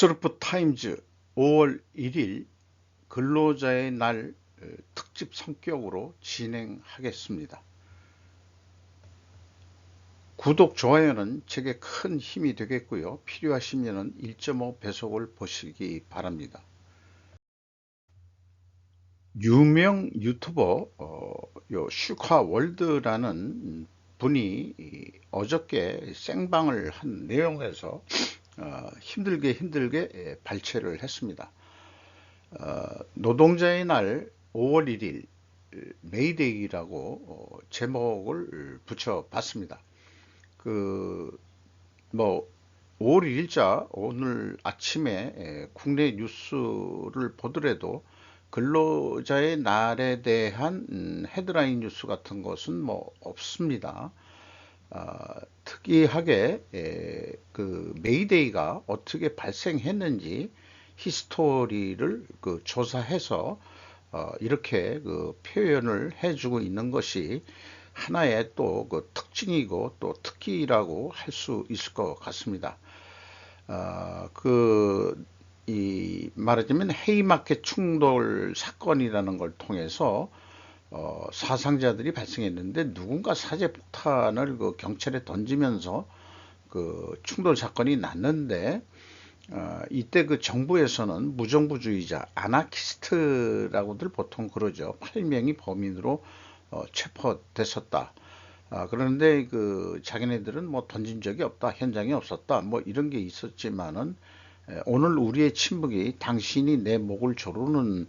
엑스르프 타임즈 5월 1일 근로자의 날 특집 성격으로 진행하겠습니다. 구독, 좋아요는 제게 큰 힘이 되겠고요. 필요하시면 1.5 배속을 보시기 바랍니다. 유명 유튜버 슈카월드라는 분이 어저께 생방을 한 내용에서 힘들게 발췌를 했습니다. 노동자의 날 5월 1일 메이데이라고 제목을 붙여봤습니다. 뭐 5월 1일자 오늘 아침에 국내 뉴스를 보더라도 근로자의 날에 대한 헤드라인 뉴스 같은 것은 뭐 없습니다. 특이하게 그 메이데이가 어떻게 발생했는지 히스토리를 조사해서 이렇게 표현을 해주고 있는 것이 하나의 또 특징이고 또 특기라고 할 수 있을 것 같습니다. 말하자면 헤이마켓 충돌 사건이라는 걸 통해서 사상자들이 발생했는데 누군가 사제 폭탄을 경찰에 던지면서 충돌 사건이 났는데 이때 정부에서는 무정부주의자 아나키스트라고들 보통 그러죠. 8명이 범인으로 체포됐었다. 그런데 자기네들은 뭐 던진 적이 없다, 현장에 없었다, 뭐 이런 게 있었지만은 오늘 우리의 침묵이 당신이 내 목을 조르는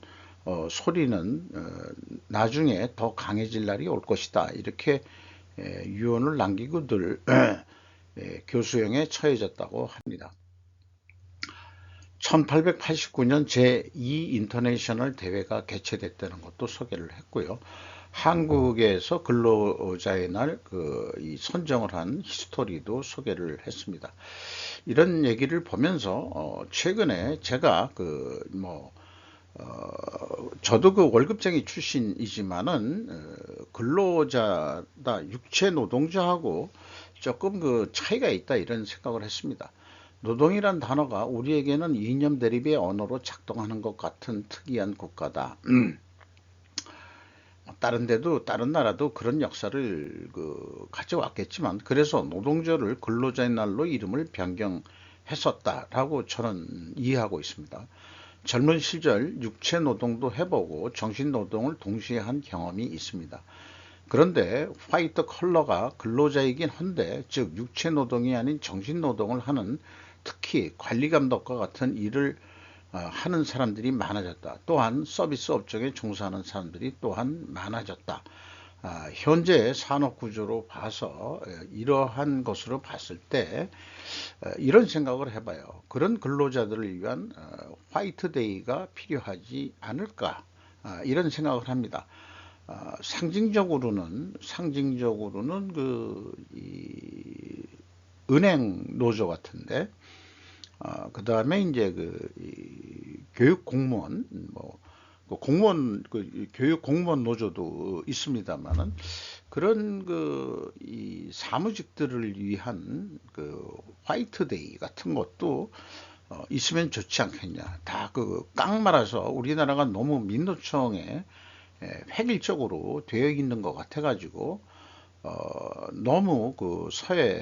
소리는 나중에 더 강해질 날이 올 것이다. 이렇게 유언을 남기고들 교수형에 처해졌다고 합니다. 1889년 제2 인터내셔널 대회가 개최됐다는 것도 소개를 했고요. 한국에서 근로자의 날 이 선정을 한 히스토리도 소개를 했습니다. 이런 얘기를 보면서 최근에 제가 저도 월급쟁이 출신이지만은 근로자다, 육체 노동자하고 조금 차이가 있다, 이런 생각을 했습니다. 노동이란 단어가 우리에게는 이념 대립의 언어로 작동하는 것 같은 특이한 국가다. 다른 나라도 그런 역사를 가져왔겠지만, 그래서 노동절을 근로자의 날로 이름을 변경했었다라고 저는 이해하고 있습니다. 젊은 시절 육체 노동도 해보고 정신 노동을 동시에 한 경험이 있습니다. 그런데 화이트 컬러가 근로자이긴 한데, 즉 육체 노동이 아닌 정신 노동을 하는, 특히 관리 감독과 같은 일을 하는 사람들이 많아졌다. 또한 서비스 업종에 종사하는 사람들이 또한 많아졌다. 현재 산업 구조로 봐서 이러한 것으로 봤을 때 이런 생각을 해봐요. 그런 근로자들을 위한 화이트데이가 필요하지 않을까, 이런 생각을 합니다. 상징적으로는 이 은행 노조 같은데, 그 다음에 이제 교육 공무원, 교육 공무원 노조도 있습니다만은, 그런 이 사무직들을 위한 화이트데이 같은 것도 있으면 좋지 않겠냐. 다 깡 말아서 우리나라가 너무 민노총에 획일적으로 되어 있는 것 같아 가지고 너무 서해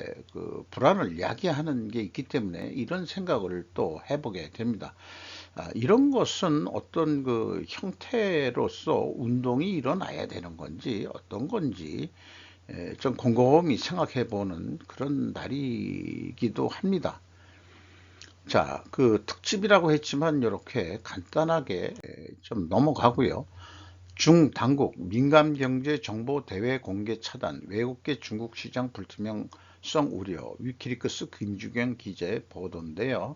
불안을 야기하는 게 있기 때문에 이런 생각을 또 해보게 됩니다. 이런 것은 어떤 형태로서 운동이 일어나야 되는 건지 어떤 건지 좀 곰곰이 생각해 보는 그런 날이기도 합니다. 자, 특집이라고 했지만 이렇게 간단하게 좀 넘어가고요. 중당국 민감경제 정보 대외 공개 차단, 외국계 중국 시장 불투명성 우려, 위키리크스 김주경 기자의 보도인데요.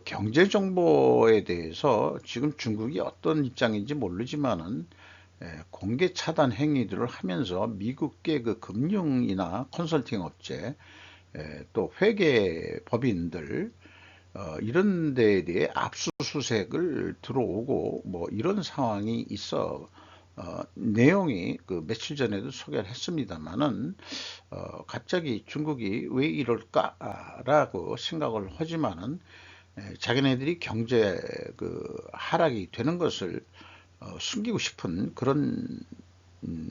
경제 정보에 대해서 지금 중국이 어떤 입장인지 모르지만은 공개 차단 행위들을 하면서 미국계 금융이나 컨설팅 업체, 또 회계 법인들, 이런 데에 대해 압수수색을 들어오고 뭐 이런 상황이 있어 내용이 그 며칠 전에도 소개를 했습니다만은 갑자기 중국이 왜 이럴까라고 생각을 하지만은 자기네들이 경제 그 하락이 되는 것을 숨기고 싶은 그런 음,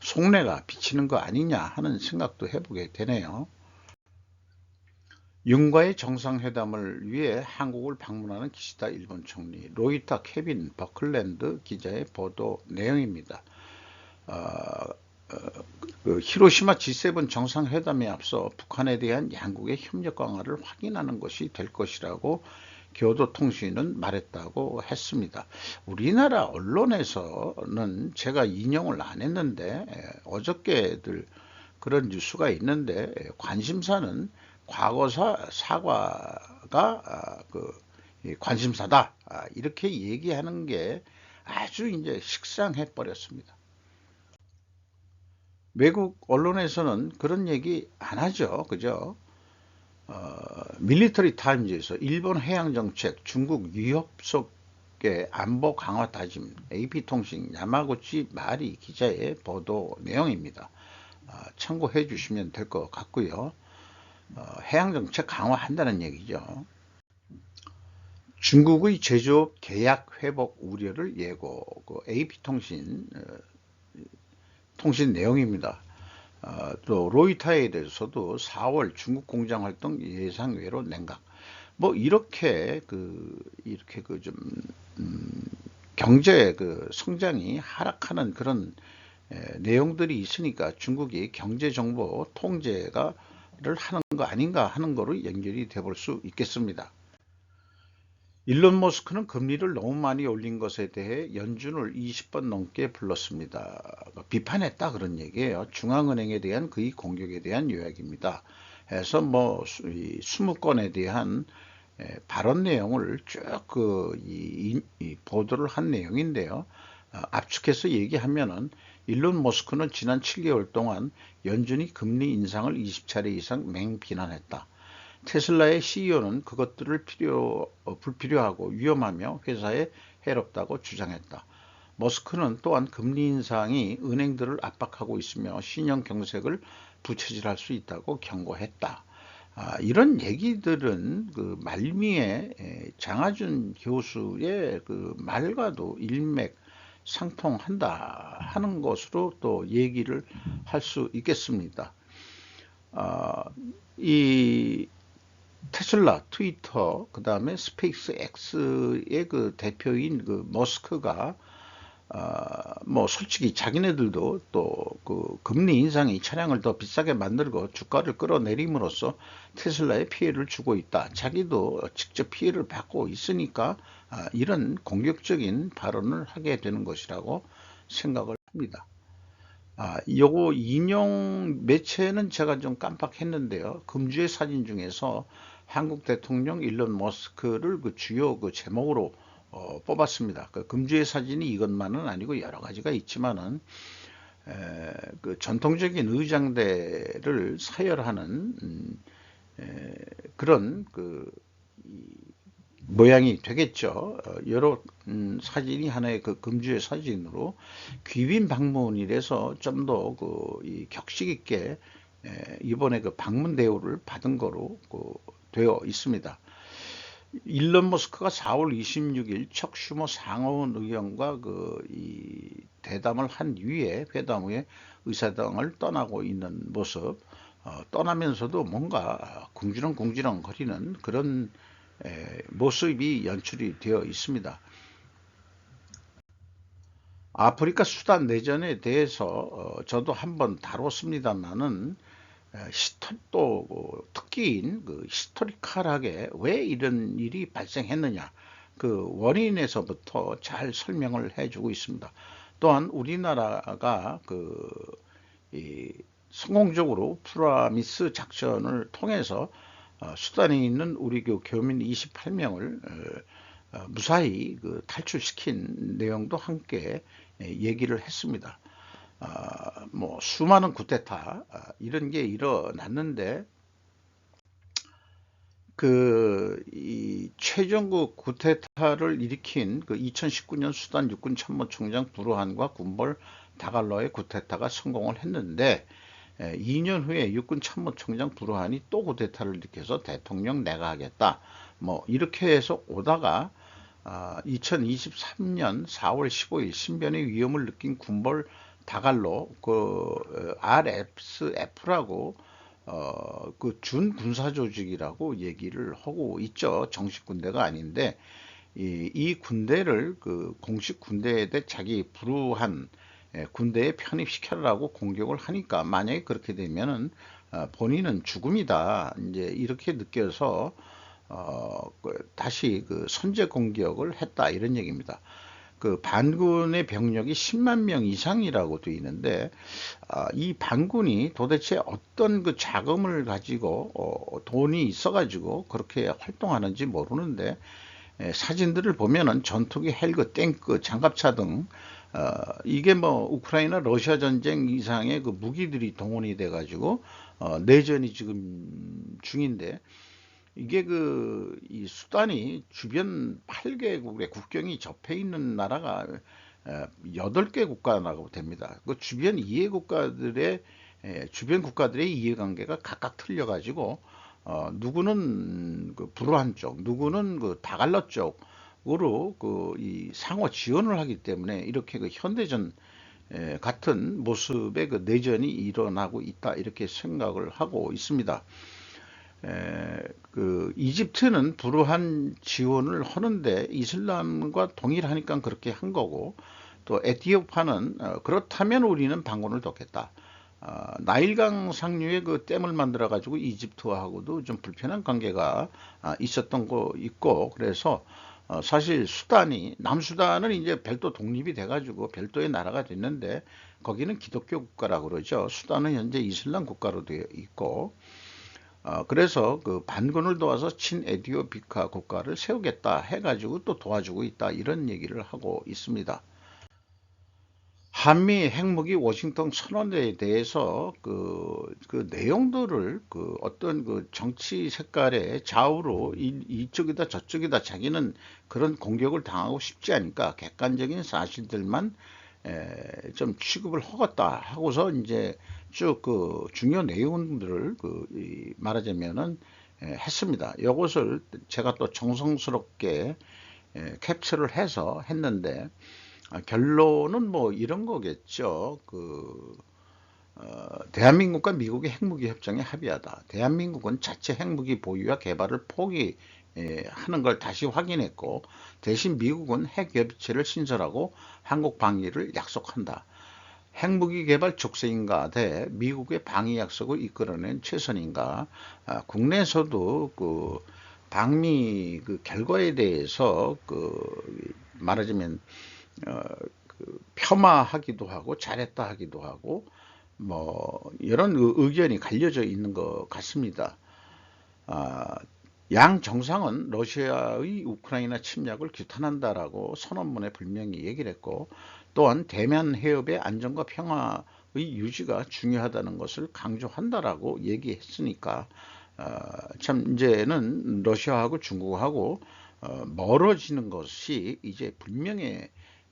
속내가 비치는 거 아니냐 하는 생각도 해보게 되네요. 윤과의 정상회담을 위해 한국을 방문하는 기시다 일본 총리 로이타 케빈 버클랜드 기자의 보도 내용입니다. 어, 그 히로시마 G7 정상회담에 앞서 북한에 대한 양국의 협력 강화를 확인하는 것이 될 것이라고 교도통신은 말했다고 했습니다. 우리나라 언론에서는 제가 인용을 안 했는데 어저께들 그런 뉴스가 있는데 관심사는 과거사 사과가 관심사다 이렇게 얘기하는 게 아주 이제 식상해 버렸습니다. 외국 언론에서는 그런 얘기 안 하죠. 그죠? 밀리터리 타임즈에서 일본 해양 정책, 중국 위협 속의 안보 강화 다짐, AP통신 야마구치 마리 기자의 보도 내용입니다. 참고해 주시면 될 것 같고요. 해양 정책 강화한다는 얘기죠. 중국의 제조업 계약 회복 우려를 예고, 그 AP통신 통신 내용입니다. 또 로이터에 대해서도 4월 중국 공장 활동 예상외로 냉각. 뭐 이렇게 좀 경제 그 성장이 하락하는 그런 내용들이 있으니까 중국이 경제 정보 통제를 하는 거 아닌가 하는 거로 연결이 돼 볼 수 있겠습니다. 일론 머스크는 금리를 너무 많이 올린 것에 대해 연준을 20번 넘게 불렀습니다. 비판했다 그런 얘기예요. 중앙은행에 대한 그의 공격에 대한 요약입니다. 해서 뭐 20건에 대한 발언 내용을 쭉이 보도를 한 내용인데요. 압축해서 얘기하면은 일론 머스크는 지난 7개월 동안 연준이 금리 인상을 20차례 이상 맹비난했다. 테슬라의 CEO는 그것들을 불필요하고 위험하며 회사에 해롭다고 주장했다. 머스크는 또한 금리 인상이 은행들을 압박하고 있으며 신용 경색을 부채질할 수 있다고 경고했다. 이런 얘기들은 그 말미에 장하준 교수의 그 말과도 일맥 상통한다 하는 것으로 또 얘기를 할 수 있겠습니다. 이 테슬라, 트위터, 그 다음에 스페이스 X의 그 대표인 그 머스크가 뭐 솔직히 자기네들도 또 그 금리 인상이 차량을 더 비싸게 만들고 주가를 끌어내림으로써 테슬라에 피해를 주고 있다. 자기도 직접 피해를 받고 있으니까 이런 공격적인 발언을 하게 되는 것이라고 생각을 합니다. 요거 인용 매체는 제가 좀 깜빡했는데요. 금주의 사진 중에서 한국 대통령 일론 머스크를 그 주요 그 제목으로 뽑았습니다. 그 금주의 사진이 이것만은 아니고 여러 가지가 있지만은 그 전통적인 의장대를 서열하는 그런 그 모양이 되겠죠. 여러 사진이 하나의 그 금주의 사진으로 귀빈 방문이라서 좀 더 그 격식 있게 이번에 그 방문 대우를 받은 거로 되어 있습니다. 일론 머스크가 4월 26일 척 슈머 상하원 의원과 이 대담을 한 이후에 회담 후에 의사당을 떠나고 있는 모습, 떠나면서도 뭔가 궁지렁궁지렁 거리는 그런 모습이 연출이 되어 있습니다. 아프리카 수단 내전에 대해서 저도 한번 다뤘습니다만은 또 특기인 그 히스토리컬하게 왜 이런 일이 발생했느냐 그 원인에서부터 잘 설명을 해주고 있습니다. 또한 우리나라가 성공적으로 프라미스 작전을 통해서 수단에 있는 우리 교민 28명을 무사히 탈출시킨 내용도 함께 얘기를 했습니다. 뭐 수많은 쿠데타 이런 게 일어났는데 이 최종국 쿠데타를 일으킨 그 2019년 수단 육군 참모총장 부르한과 군벌 다갈로의 쿠데타가 성공을 했는데, 2년 후에 육군 참모총장 부르한이 또 쿠데타를 일으켜서 대통령 내가 하겠다, 뭐 이렇게 해서 오다가 2023년 4월 15일 신변의 위험을 느낀 군벌 다갈로 RSF라고 그 준군사 조직이라고 얘기를 하고 있죠. 정식 군대가 아닌데 이 군대를 그 공식 군대에 대해 자기 불우한 군대에 편입시켜라고 공격을 하니까, 만약에 그렇게 되면은 본인은 죽음이다 이제 이렇게 느껴서 다시 그 선제 공격을 했다 이런 얘기입니다. 그 반군의 병력이 10만 명 이상이라고 되어 있는데, 이 반군이 도대체 어떤 그 자금을 가지고 돈이 있어가지고 그렇게 활동하는지 모르는데, 사진들을 보면은 전투기, 헬기, 탱크, 장갑차 등 이게 뭐 우크라이나 러시아 전쟁 이상의 그 무기들이 동원이 돼가지고 내전이 지금 중인데, 이게 이 수단이 주변 8개국의 국경이 접해 있는 나라가 8개 국가라고 됩니다. 그 주변 이해 국가들의 주변 국가들의 이해관계가 각각 틀려가지고 누구는 그 불우한 쪽, 누구는 그 다갈라 쪽으로 이 상호 지원을 하기 때문에 이렇게 그 현대전 같은 모습의 그 내전이 일어나고 있다 이렇게 생각을 하고 있습니다. 이집트는 불우한 지원을 하는데 이슬람과 동일하니까 그렇게 한 거고, 또 에티오피아는 그렇다면 우리는 반군을 돕겠다. 나일강 상류에 그 댐을 만들어 가지고 이집트하고도 좀 불편한 관계가 있었던 거 있고, 그래서 사실 남수단은 이제 별도 독립이 돼 가지고 별도의 나라가 됐는데, 거기는 기독교 국가라고 그러죠. 수단은 현재 이슬람 국가로 되어 있고, 그래서 그 반군을 도와서 친에디오피카 국가를 세우겠다 해가지고 또 도와주고 있다 이런 얘기를 하고 있습니다. 한미 핵무기 워싱턴 선언에 대해서 그 내용들을 어떤 그 정치 색깔의 좌우로 이쪽이다 저쪽이다 자기는 그런 공격을 당하고 싶지 않으니까 객관적인 사실들만 좀 취급을 하겠다 하고서 이제 쭉 그 중요 내용들을 말하자면은 했습니다. 이것을 제가 또 정성스럽게 캡처를 해서 했는데, 결론은 뭐 이런 거겠죠. 대한민국과 미국의 핵무기 협정에 합의하다. 대한민국은 자체 핵무기 보유와 개발을 포기하는 걸 다시 확인했고, 대신 미국은 핵 협의체를 신설하고 한국 방위를 약속한다. 핵무기 개발 족쇄인가 대 미국의 방위 약속을 이끌어낸 최선인가. 국내에서도 방미 결과에 대해서 말하자면 폄하하기도 하고 잘했다 하기도 하고 뭐 이런 의견이 갈려져 있는 것 같습니다. 양 정상은 러시아의 우크라이나 침략을 규탄한다라고 선언문에 분명히 얘기를 했고, 또한 대면 해협의 안전과 평화의 유지가 중요하다는 것을 강조한다라고 얘기했으니까 참 이제는 러시아하고 중국하고 멀어지는 것이 이제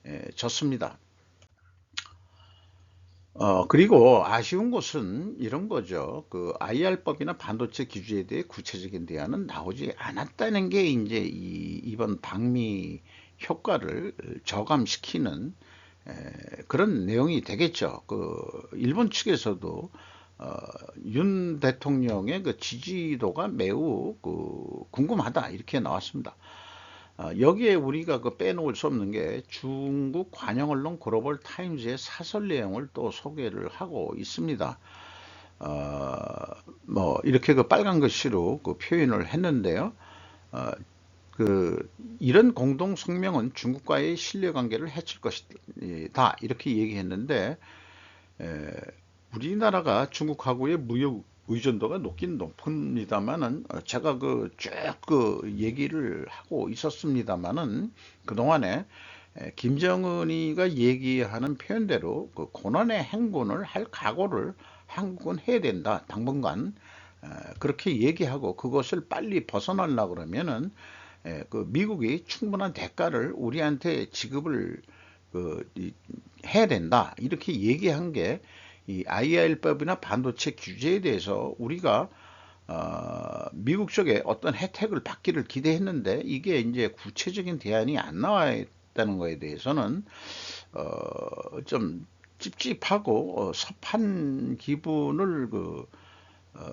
분명해졌습니다. 그리고 아쉬운 것은 이런 거죠. IR법이나 반도체 규제에 대해 구체적인 대안은 나오지 않았다는 게 이제 이번 방미 효과를 저감시키는 그런 내용이 되겠죠. 일본 측에서도 윤 대통령의 지지도가 매우 궁금하다 이렇게 나왔습니다. 여기에 우리가 빼놓을 수 없는 게 중국 관영 언론 글로벌 타임즈의 사설 내용을 또 소개를 하고 있습니다. 뭐 이렇게 빨간 글씨로 표현을 했는데요. 이런 공동 성명은 중국과의 신뢰 관계를 해칠 것이다 이렇게 얘기했는데, 우리나라가 중국하고의 무역 의존도가 높긴 높습니다만은 제가 쭉 얘기를 하고 있었습니다만은 그동안에 김정은이가 얘기하는 표현대로 고난의 행군을 할 각오를 한국은 해야 된다. 당분간 그렇게 얘기하고 그것을 빨리 벗어나려고 그러면은 그 미국이 충분한 대가를 우리한테 지급을 해야 된다 이렇게 얘기한 게 이 IR법이나 반도체 규제에 대해서 우리가 미국 쪽에 어떤 혜택을 받기를 기대했는데 이게 이제 구체적인 대안이 안 나와 있다는 거에 대해서는 좀 찝찝하고 섭한 기분을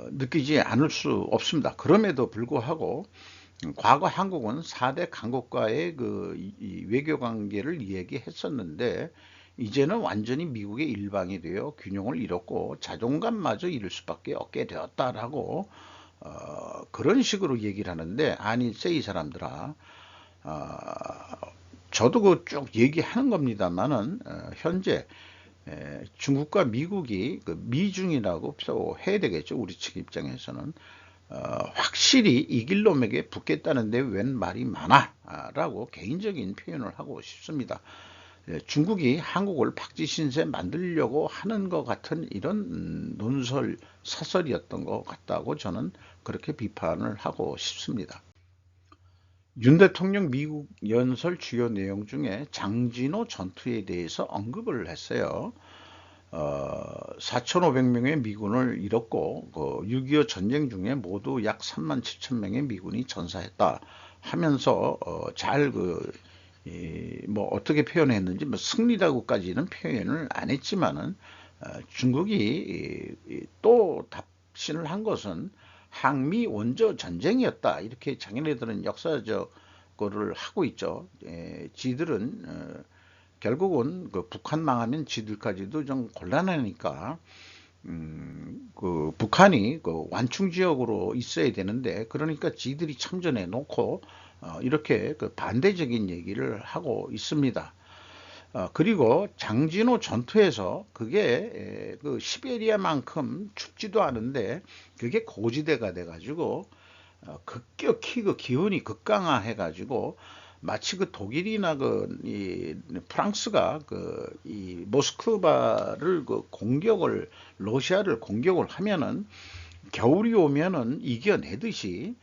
느끼지 않을 수 없습니다. 그럼에도 불구하고 과거 한국은 4대 강국과의 이 외교 관계를 얘기했었는데 이제는 완전히 미국의 일방이 되어 균형을 잃었고 자존감마저 잃을 수밖에 없게 되었다라고 그런 식으로 얘기를 하는데 아니세 이 사람들아 저도 그 쭉 얘기하는 겁니다만은 현재 중국과 미국이 미중이라고 해야 되겠죠. 우리 측 입장에서는 확실히 이길 놈에게 붙겠다는데 웬 말이 많아 라고 개인적인 표현을 하고 싶습니다. 중국이 한국을 박쥐 신세 만들려고 하는 것 같은 이런 논설 사설이었던 것 같다고 저는 그렇게 비판을 하고 싶습니다. 윤 대통령 미국 연설 주요 내용 중에 장진호 전투에 대해서 언급을 했어요. 4,500명의 미군을 잃었고 6.25 전쟁 중에 모두 약 3만 7천 명의 미군이 전사했다 하면서 잘 뭐 어떻게 표현했는지 뭐 승리라고까지는 표현을 안 했지만은 중국이 또 답신을 한 것은 항미 원조 전쟁이었다 이렇게 자기네들은 역사적 거를 하고 있죠. 지들은 결국은 북한 망하면 지들까지도 좀 곤란하니까 북한이 완충 지역으로 있어야 되는데 그러니까 지들이 참전해 놓고 이렇게 반대적인 얘기를 하고 있습니다. 그리고 장진호 전투에서 그게 시베리아만큼 춥지도 않은데 그게 고지대가 돼가지고 급격히 기온이 극강화해 가지고 마치 독일이나 이 프랑스가 이 모스크바를 공격을 러시아를 공격을 하면은 겨울이 오면은 이겨내듯이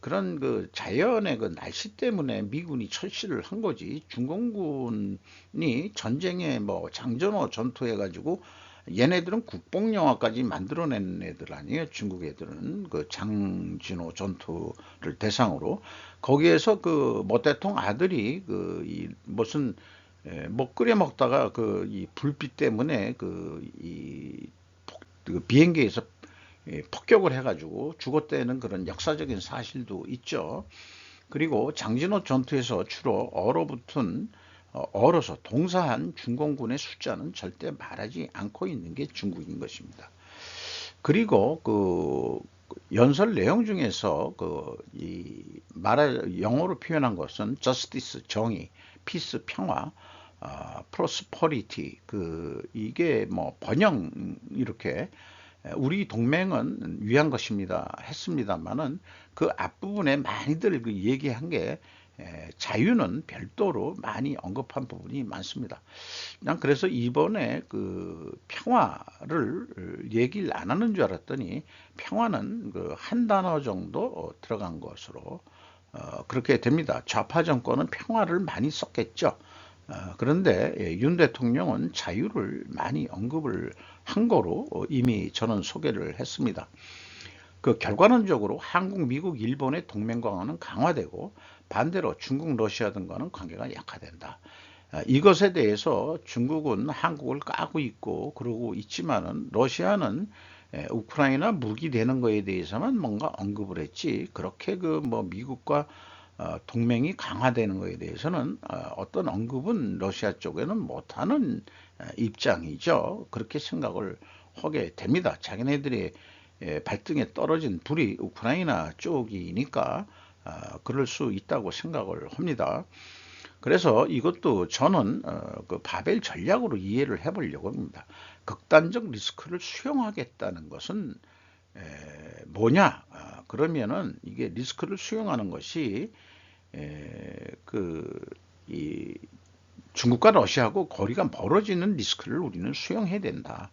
그런 자연의 날씨 때문에 미군이 철시를 한 거지 중공군이 전쟁에 뭐 장전호 전투해 가지고 얘네들은 국뽕 영화까지 만들어낸 애들 아니에요. 중국 애들은 장진호 전투를 대상으로 거기에서 모태통 아들이 이 무슨 뭐 끓여 먹다가 이 불빛 때문에 이 비행기에서 폭격을 해가지고 죽었다는 그런 역사적인 사실도 있죠. 그리고 장진호 전투에서 주로 얼어서 동사한 중공군의 숫자는 절대 말하지 않고 있는 게 중국인 것입니다. 그리고 연설 내용 중에서 영어로 표현한 것은 justice 정의, peace 평화, prosperity 이게 뭐 번영 이렇게 우리 동맹은 위한 것입니다 했습니다만은 그 앞부분에 많이들 얘기한 게 자유는 별도로 많이 언급한 부분이 많습니다. 난 그래서 이번에 평화를 얘기를 안 하는 줄 알았더니 평화는 한 단어 정도 들어간 것으로 그렇게 됩니다. 좌파 정권은 평화를 많이 썼겠죠. 그런데 윤 대통령은 자유를 많이 언급을 한 거로 이미 저는 소개를 했습니다. 결과론적으로 한국, 미국, 일본의 동맹 관계는 강화되고 반대로 중국, 러시아 등과는 관계가 약화된다. 이것에 대해서 중국은 한국을 까고 있고 그러고 있지만은 러시아는 우크라이나 무기 되는 거에 대해서만 뭔가 언급을 했지 그렇게 뭐 미국과 동맹이 강화되는 것에 대해서는 어떤 언급은 러시아 쪽에는 못하는 입장이죠. 그렇게 생각을 하게 됩니다. 자기네들의 발등에 떨어진 불이 우크라이나 쪽이니까 그럴 수 있다고 생각을 합니다. 그래서 이것도 저는 바벨 전략으로 이해를 해보려고 합니다. 극단적 리스크를 수용하겠다는 것은 뭐냐? 그러면은 이게 리스크를 수용하는 것이 이 중국과 러시아하고 거리가 멀어지는 리스크를 우리는 수용해야 된다.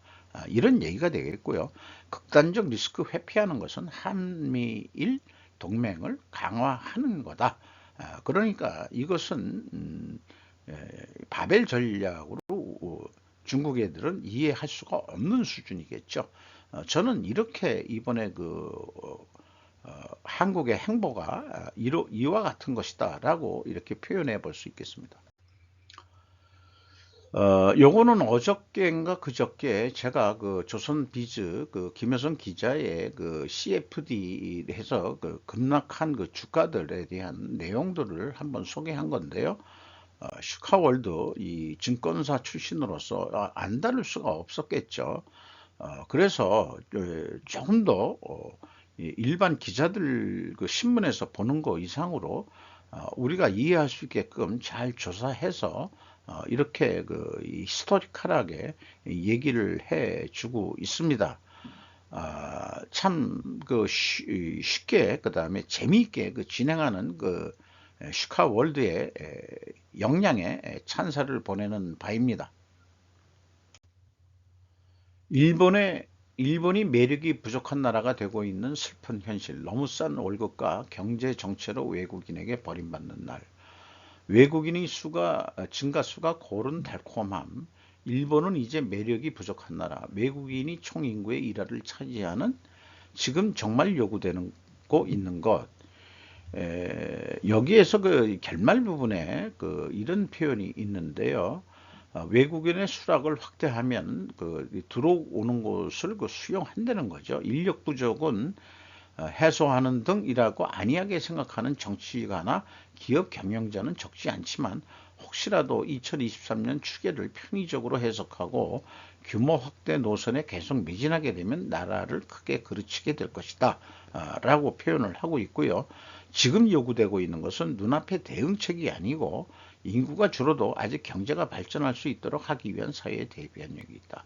이런 얘기가 되겠고요. 극단적 리스크 회피하는 것은 한미일 동맹을 강화하는 거다. 그러니까 이것은 바벨 전략으로 중국 애들은 이해할 수가 없는 수준이겠죠. 저는 이렇게 이번에 한국의 행보가 이와 같은 것이다라고 이렇게 표현해 볼 수 있겠습니다. 요거는 어저께인가 그저께 제가 조선비즈 김여성 기자의 CFD 해서 급락한 주가들에 대한 내용들을 한번 소개한 건데요. 슈카월드 이 증권사 출신으로서 안 다룰 수가 없었겠죠. 그래서 조금 더 일반 기자들 신문에서 보는 거 이상으로 우리가 이해할 수 있게끔 잘 조사해서 이렇게 히스토리컬하게 얘기를 해주고 있습니다. 참 쉽게 그다음에 재미있게 진행하는 슈카월드의 역량에 찬사를 보내는 바입니다. 일본이 매력이 부족한 나라가 되고 있는 슬픈 현실, 너무 싼 월급과 경제 정체로 외국인에게 버림받는 날, 외국인의 증가수가 고른 달콤함, 일본은 이제 매력이 부족한 나라, 외국인이 총 인구의 일화를 차지하는 지금 정말 요구되고 있는 것, 여기에서 결말 부분에 이런 표현이 있는데요. 외국인의 수락을 확대하면 들어오는 곳을 수용한다는 거죠. 인력 부족은 해소하는 등이라고 안이하게 생각하는 정치가나 기업 경영자는 적지 않지만 혹시라도 2023년 추계를 편의적으로 해석하고 규모 확대 노선에 계속 매진하게 되면 나라를 크게 그르치게 될 것이다 라고 표현을 하고 있고요. 지금 요구되고 있는 것은 눈앞의 대응책이 아니고 인구가 줄어도 아직 경제가 발전할 수 있도록 하기 위한 사회에 대비한 역이 있다.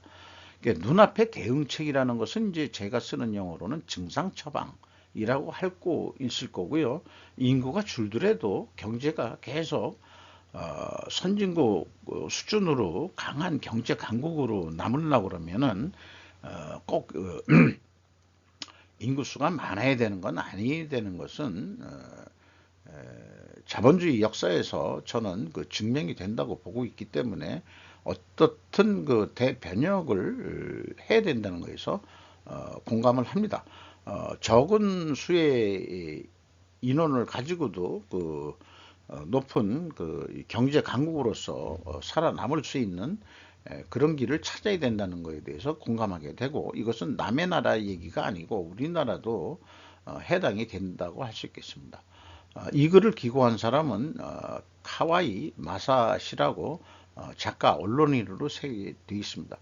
그러니까 눈앞의 대응책이라는 것은 이제 제가 쓰는 용어로는 증상 처방이라고 할 거 있을 거고요. 인구가 줄더라도 경제가 계속 선진국 수준으로 강한 경제 강국으로 남으려고 그러면은 꼭 인구수가 많아야 되는 건 아니야 되는 것은 자본주의 역사에서 저는 증명이 된다고 보고 있기 때문에 어떻든 대변혁을 해야 된다는 것에서 공감을 합니다. 적은 수의 인원을 가지고도 높은 경제 강국으로서 살아남을 수 있는 그런 길을 찾아야 된다는 것에 대해서 공감하게 되고, 이것은 남의 나라 얘기가 아니고 우리나라도 해당이 된다고 할 수 있겠습니다. 이 글을 기고한 사람은 카와이 마사시라고 작가 언론인으로 세계되어 있습니다.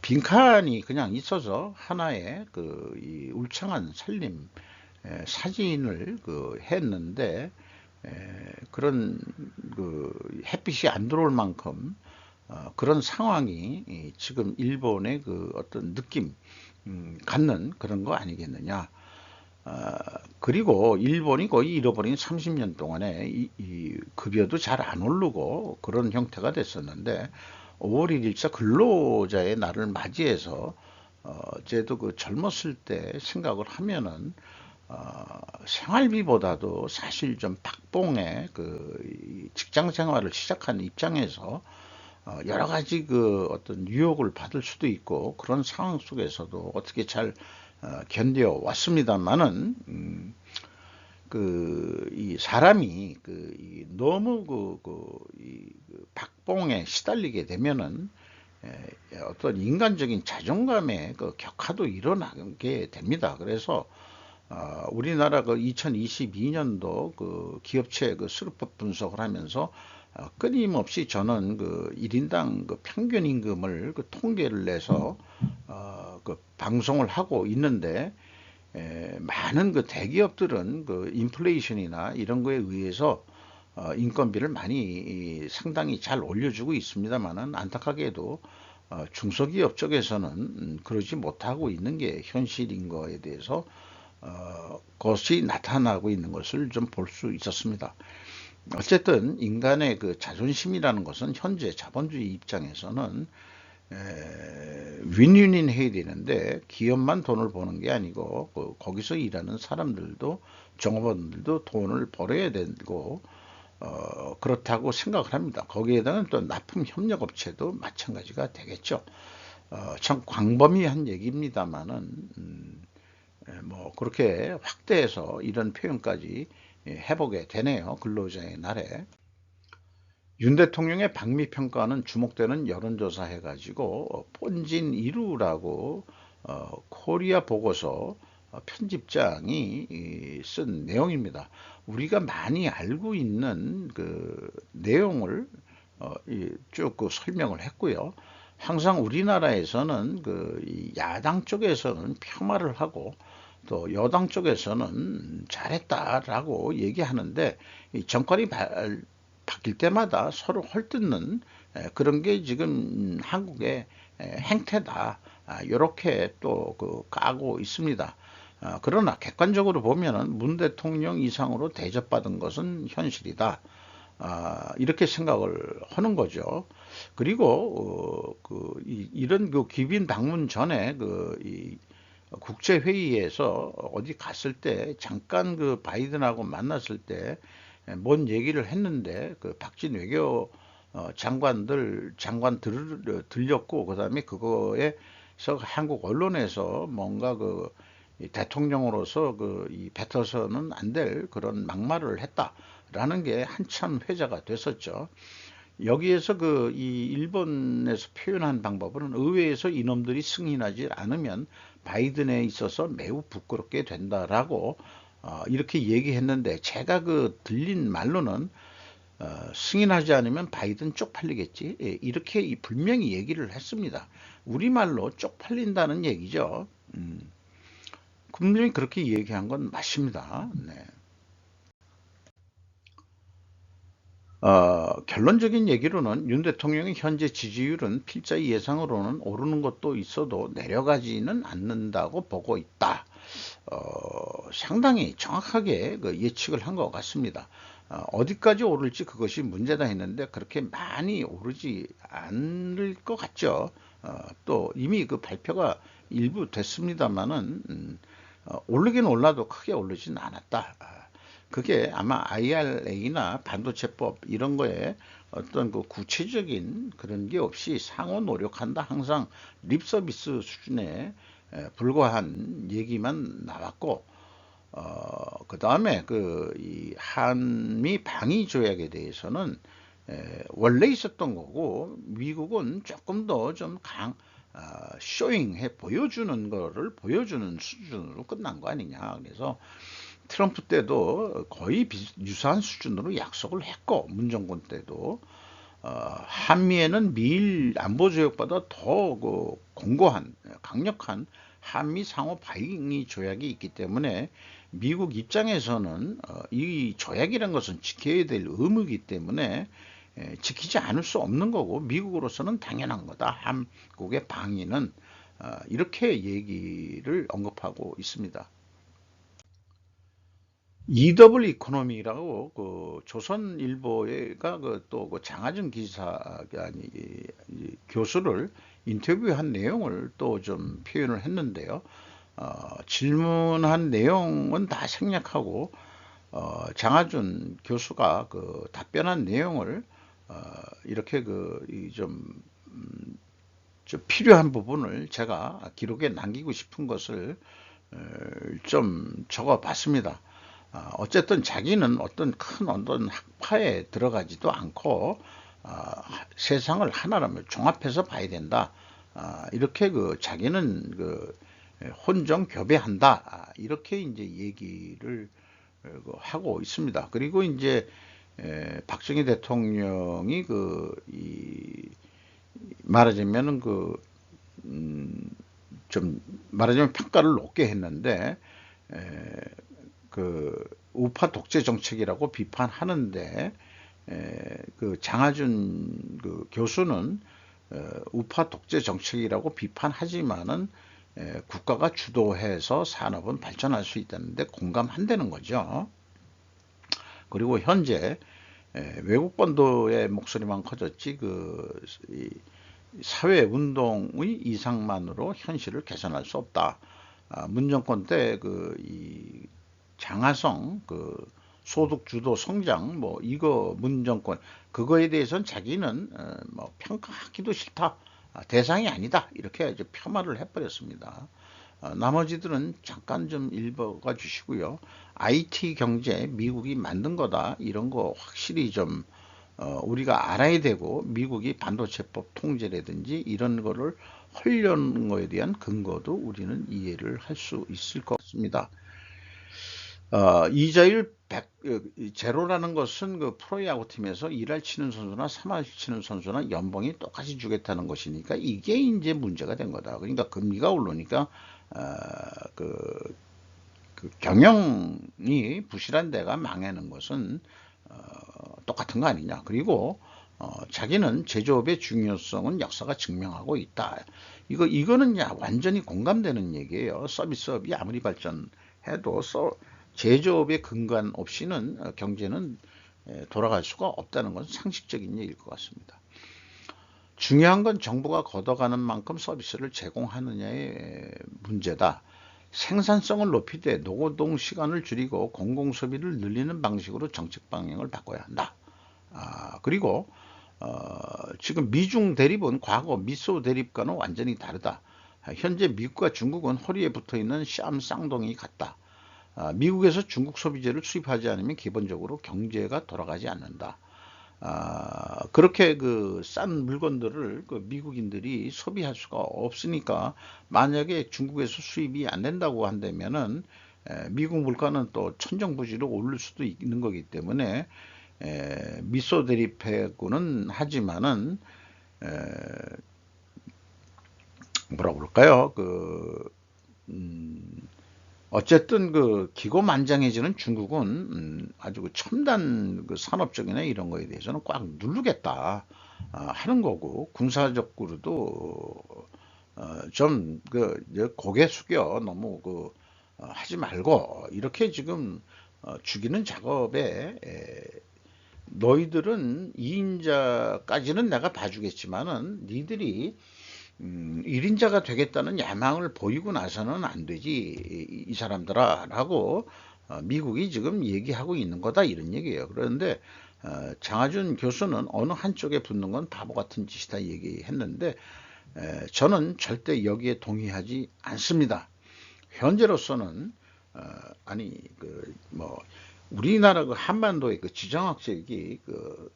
빈칸이 그냥 있어서 하나의 이 울창한 산림 사진을 했는데 그런 햇빛이 안 들어올 만큼 그런 상황이 지금 일본의 어떤 느낌 갖는 그런 거 아니겠느냐. 그리고 일본이 거의 잃어버린 30년 동안에 이 급여도 잘 안 오르고 그런 형태가 됐었는데 5월 1일자 근로자의 날을 맞이해서 쟤도 젊었을 때 생각을 하면은 생활비보다도 사실 좀 박봉의 직장 생활을 시작한 입장에서 여러 가지 어떤 유혹을 받을 수도 있고 그런 상황 속에서도 어떻게 잘 견뎌 왔습니다만은 이 사람이 너무 이 박봉에 시달리게 되면은 어떤 인간적인 자존감의 격하도 일어나게 됩니다. 그래서 우리나라 2022년도 기업체 수급법 분석을 하면서 끊임없이 저는 1인당 평균 임금을 통계를 내서 방송을 하고 있는데 많은 대기업들은 인플레이션이나 이런 거에 의해서 인건비를 많이 상당히 잘 올려주고 있습니다만은 안타깝게도 중소기업 쪽에서는 그러지 못하고 있는 게 현실인 거에 대해서 것이 나타나고 있는 것을 좀 볼 수 있었습니다. 어쨌든 인간의 자존심이라는 것은 현재 자본주의 입장에서는 윈윈윈 해야 되는데 기업만 돈을 버는 게 아니고 거기서 일하는 사람들도 종업원들도 돈을 벌어야 되고 그렇다고 생각을 합니다. 거기에다가 또 납품 협력업체도 마찬가지가 되겠죠. 참 광범위한 얘기입니다만은 뭐 그렇게 확대해서 이런 표현까지 해보게 되네요. 근로자의 날에. 윤 대통령의 방미평가는 주목되는 여론조사 해가지고 본진 1루라고 코리아 보고서 편집장이 쓴 내용입니다. 우리가 많이 알고 있는 그 내용을 쭉 설명을 했고요. 항상 우리나라에서는 그 야당 쪽에서는 폄하를 하고 또 여당 쪽에서는 잘했다라고 얘기하는데 정권이 바뀔 때마다 서로 헐뜯는 그런 게 지금 한국의 행태다. 이렇게 또 까고 있습니다. 그러나 객관적으로 보면은 문 대통령 이상으로 대접받은 것은 현실이다. 이렇게 생각을 하는 거죠. 그리고 이런 기빈 방문 전에 국제회의에서 어디 갔을 때 잠깐 바이든하고 만났을 때 뭔 얘기를 했는데 박진 외교 장관 들렸고 그다음에 그거에서 한국 언론에서 뭔가 대통령으로서 뱉어서는 안 될 그런 막말을 했다라는 게 한참 회자가 됐었죠. 여기에서 이 일본에서 표현한 방법은 의회에서 이놈들이 승인하지 않으면 바이든에 있어서 매우 부끄럽게 된다라고 이렇게 얘기했는데 제가 들린 말로는 승인하지 않으면 바이든 쪽팔리겠지. 이렇게 분명히 얘기를 했습니다. 우리말로 쪽팔린다는 얘기죠. 분명히 그렇게 얘기한 건 맞습니다. 네. 결론적인 얘기로는 윤 대통령의 현재 지지율은 필자 예상으로는 오르는 것도 있어도 내려가지는 않는다고 보고 있다. 상당히 정확하게 예측을 한 것 같습니다. 어디까지 오를지 그것이 문제다 했는데 그렇게 많이 오르지 않을 것 같죠. 또 이미 발표가 일부 됐습니다만은 오르긴 올라도 크게 오르진 않았다. 그게 아마 IRA나 반도체법 이런 거에 어떤 구체적인 그런 게 없이 상호 노력한다 항상 립서비스 수준에 불과한 얘기만 나왔고 그 다음에 이 한미 방위 조약에 대해서는 원래 있었던 거고 미국은 조금 더 좀 쇼잉해 보여주는 거를 보여주는 수준으로 끝난 거 아니냐. 그래서 트럼프 때도 거의 유사한 수준으로 약속을 했고 문정권 때도 한미에는 미일 안보조약보다 더 공고한 강력한 한미 상호 방위 조약이 있기 때문에 미국 입장에서는 이 조약이란 것은 지켜야 될 의무이기 때문에 지키지 않을 수 없는 거고 미국으로서는 당연한 거다. 한국의 방위는 이렇게 얘기를 언급하고 있습니다. EW 이코노미라고 조선일보가 또 장하준 기사가 아니 교수를 인터뷰한 내용을 또 좀 표현을 했는데요. 질문한 내용은 다 생략하고 장하준 교수가 답변한 내용을 이렇게 좀 필요한 부분을 제가 기록에 남기고 싶은 것을 좀 적어 봤습니다. 어쨌든 자기는 어떤 학파에 들어가지도 않고 세상을 하나라면 종합해서 봐야 된다. 이렇게 자기는 혼정교배한다. 이렇게 이제 얘기를 하고 있습니다. 그리고 이제 박정희 대통령이 말하자면은 좀 말하자면 평가를 높게 했는데 우파 독재 정책이라고 비판하는데 장하준 교수는 우파 독재 정책이라고 비판하지만은 국가가 주도해서 산업은 발전할 수 있다는데 공감한다는 거죠. 그리고 현재 외국 본도의 목소리만 커졌지 사회운동의 이상만으로 현실을 개선할 수 없다. 문정권 때 이 장하성 소득 주도 성장 이거 문정권 그거에 대해서는 자기는 뭐 평가하기도 싫다. 대상이 아니다. 이렇게 이제 폄하를 해버렸습니다. 나머지들은 잠깐 좀 읽어가 주시고요. IT 경제 미국이 만든 거다. 이런 거 확실히 좀 우리가 알아야 되고, 미국이 반도체법 통제라든지 이런 거를 하려는 거에 대한 근거도 우리는 이해를 할 수 있을 것 같습니다. 이자율 100, 제로라는 것은 프로야구 팀에서 1할 치는 선수나 3할 치는 선수나 연봉이 똑같이 주겠다는 것이니까 이게 이제 문제가 된 거다. 그러니까 금리가 오르니까 그 경영이 부실한 데가 망하는 것은 똑같은 거 아니냐. 그리고 자기는 제조업의 중요성은 역사가 증명하고 있다. 이거는 완전히 공감되는 얘기예요. 서비스업이 아무리 발전해도 제조업의 근간 없이는 경제는 돌아갈 수가 없다는 것은 상식적인 얘기일 것 같습니다. 중요한 건 정부가 걷어가는 만큼 서비스를 제공하느냐의 문제다. 생산성을 높이되 노동 시간을 줄이고 공공소비를 늘리는 방식으로 정책 방향을 바꿔야 한다. 그리고 지금 미중 대립은 과거 미소 대립과는 완전히 다르다. 현재 미국과 중국은 허리에 붙어있는 쌈 쌍둥이 같다. 미국에서 중국 소비재를 수입하지 않으면 기본적으로 경제가 돌아가지 않는다. 그렇게 싼 물건들을 미국인들이 소비할 수가 없으니까, 만약에 중국에서 수입이 안 된다고 한다면은 미국 물가는 또 천정부지로 오를 수도 있는 거기 때문에 미소 대립하고는 하지만은 뭐라 그럴까요? 어쨌든 기고만장해지는 중국은 아주 첨단 산업적이나 이런 거에 대해서는 꽉 누르겠다 하는 거고, 군사적으로도 좀 고개 숙여 너무 하지 말고 이렇게 지금 죽이는 작업에 너희들은 2인자까지는 내가 봐주겠지만은 니들이 1인자가 되겠다는 야망을 보이고 나서는 안 되지 이 사람들아 라고 미국이 지금 얘기하고 있는 거다, 이런 얘기예요. 그런데 장하준 교수는 어느 한쪽에 붙는 건 바보 같은 짓이다 얘기했는데, 저는 절대 여기에 동의하지 않습니다. 현재로서는 우리나라 한반도의 지정학적이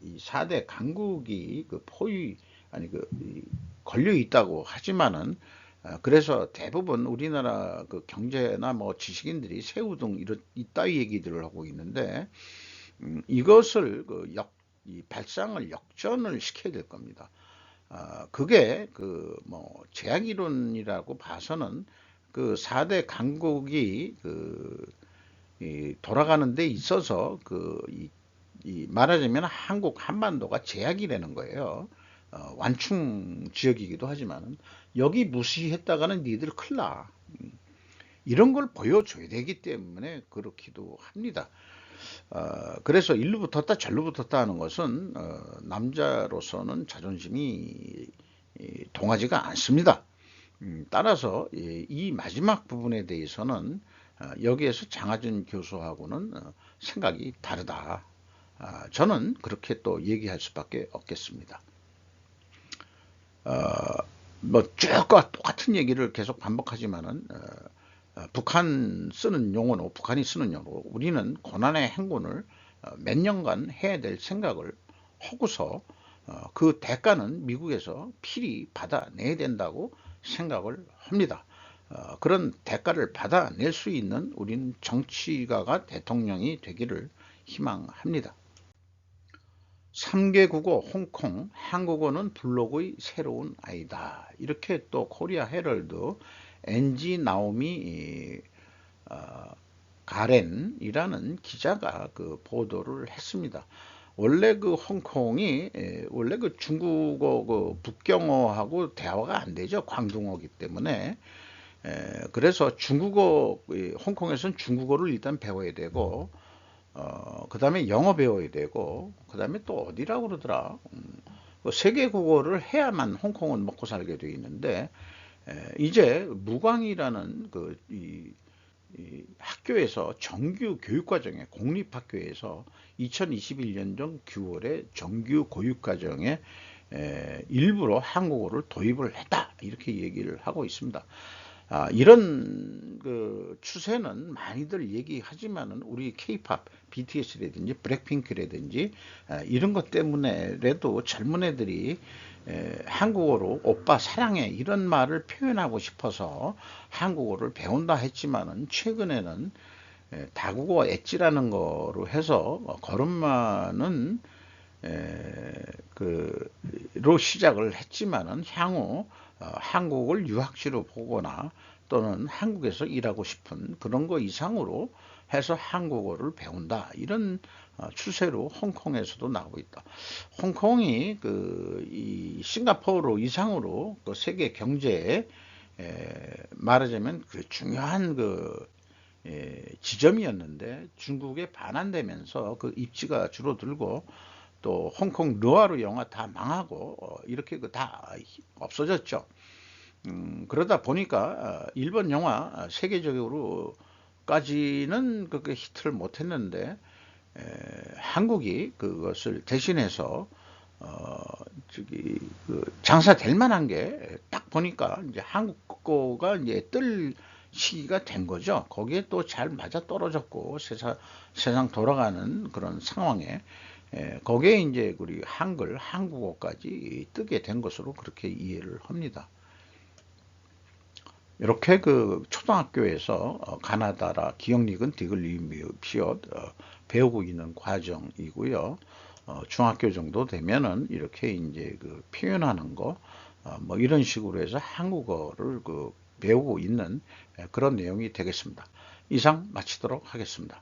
이 4대 강국이 걸려 있다고 하지만은, 그래서 대부분 우리나라 경제나 지식인들이 새우등 이따위 얘기들을 하고 있는데, 이것을 이 발상을 역전을 시켜야 될 겁니다. 그게 제약이론이라고 봐서는 4대 강국이 돌아가는 데 있어서 말하자면 한국 한반도가 제약이라는 거예요. 완충 지역이기도 하지만 여기 무시했다가는 니들 큰일 나. 이런 걸 보여줘야 되기 때문에 그렇기도 합니다. 그래서 일로 붙었다 절로 붙었다 하는 것은 남자로서는 자존심이 동하지가 않습니다. 따라서 이 마지막 부분에 대해서는 여기에서 장하준 교수하고는 생각이 다르다. 저는 그렇게 또 얘기할 수밖에 없겠습니다. 쭉과 똑같은 얘기를 계속 반복하지만은 북한이 쓰는 용어로 우리는 고난의 행군을 몇 년간 해야 될 생각을 하고서 그 대가는 미국에서 필히 받아내야 된다고 생각을 합니다. 그런 대가를 받아낼 수 있는 우린 정치가가 대통령이 되기를 희망합니다. 3개 국어 홍콩, 한국어는 블로그의 새로운 아이다. 이렇게 또 코리아 헤럴드 NG 나오미 가렌이라는 기자가 보도를 했습니다. 원래 홍콩이 원래 중국어 북경어하고 대화가 안 되죠. 광둥어기 때문에. 그래서 홍콩에서는 중국어를 일단 배워야 되고, 그 다음에 영어 배워야 되고, 그 다음에 또 어디라고 그러더라. 그 세계 국어를 해야만 홍콩은 먹고 살게 되어 있는데, 이제 무광이라는 이 학교에서 정규 교육과정에, 공립학교에서 2021년도 9월에 정규 교육과정에 일부러 한국어를 도입을 했다, 이렇게 얘기를 하고 있습니다. 이런 그 추세는 많이들 얘기하지만은 우리 K-팝, BTS라든지 블랙핑크라든지 이런 것 때문에라도 젊은 애들이 한국어로 오빠 사랑해 이런 말을 표현하고 싶어서 한국어를 배운다 했지만은, 최근에는 다국어 엣지라는 거로 해서 걸음마는 그로 시작을 했지만은, 향후 한국을 유학지로 보거나 또는 한국에서 일하고 싶은 그런 거 이상으로 해서 한국어를 배운다, 이런 추세로 홍콩에서도 나오고 있다. 홍콩이 이 싱가포르 이상으로 그 세계 경제에 말하자면 그 중요한 지점이었는데, 중국에 반환되면서 그 입지가 줄어들고, 또 홍콩 르와르 영화 다 망하고 이렇게 다 없어졌죠. 그러다 보니까 일본 영화 세계적으로까지는 그렇게 히트를 못했는데, 한국이 그것을 대신해서 장사될 만한 게 딱 보니까 이제 한국 거가 이제 뜰 시기가 된 거죠. 거기에 또 잘 맞아 떨어졌고, 세상 돌아가는 그런 상황에 거기에 이제 우리 한국어까지 뜨게 된 것으로 그렇게 이해를 합니다. 이렇게 그 초등학교에서 가나다라 기억력은 디글리미읒 배우고 있는 과정이고요. 중학교 정도 되면은 이렇게 이제 그 표현하는 거, 뭐 이런 식으로 해서 한국어를 배우고 있는 그런 내용이 되겠습니다. 이상 마치도록 하겠습니다.